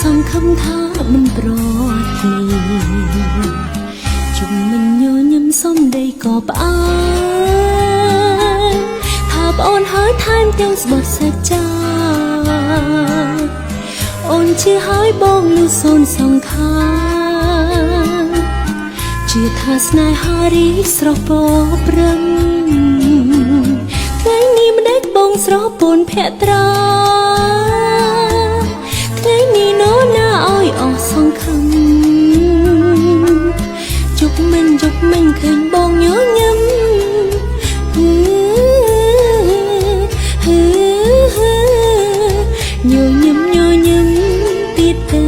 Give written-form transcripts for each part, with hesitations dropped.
សង្ឃឹមថាមិនប្រត់នេះជុំមិនញញឹមសំដីក៏ផ្អើលថាប្អូនហើយថែមទាំងស្បត់សេចក្ដីអូនជាហើយបងលុសូនសង្ខាជាថាស្នេហារីស្រស់ពោប្រឹងថ្ងៃនេះម្ដេចបងស្រស់ពូនភក្ត្រាថ្ងៃនេះនោណាឲ្យអស់សង្ឃឹមជប់មិនឃើញបងញញឹមញញឹមទៀតទៅ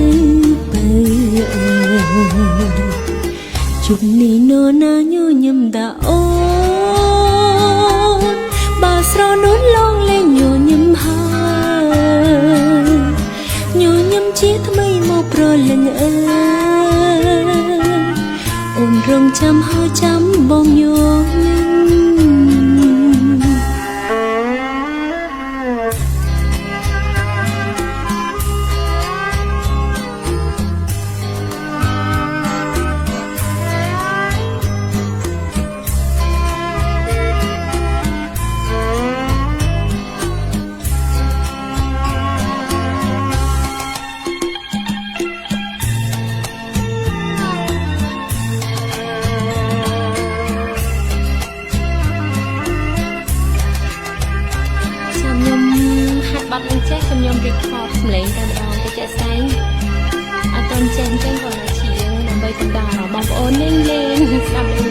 បើជប់នេះនោណាញញឹមតាអូនបើស្រនួនឡងលេងញញឹមហើយញញឹមជាថ្មីមកប្រលឹងអើយអូនរងចាំហើយចាំបងញញឹមបាត់នឹងចេះខ្ញុំរៀបខបសម្លេងតែម្ដងទៅចេះស្អែងអត់ទាន់ចេះអញ្ចឹងគាត់ទៅជាងដើម្បីកំដៅបងប្អូនលេងស្ដាប់លេង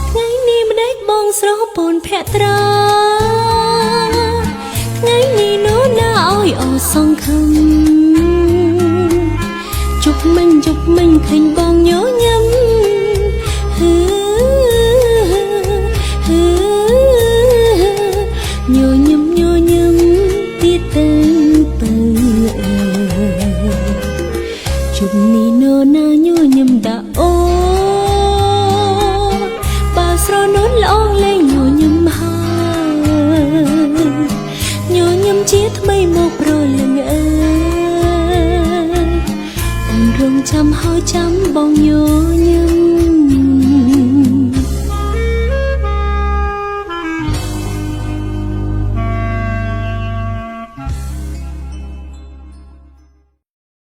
ថ្ងៃនេះម្ដេចបងស្រស់ពូនភក្ត្រាថ្ងៃនេះនោណាឲ្យអស់សង្ឃឹមជប់មិនឃើញបងញញឹមញញឹមទៀតទៅបើជុំនេះនោណាញញឹមតាអូបើស្រនួនល្អងលេងញញឹមហើយញញឹមជាថ្មីមកប្រលឹងអើយអូនរងចាំហើយចាំបងញ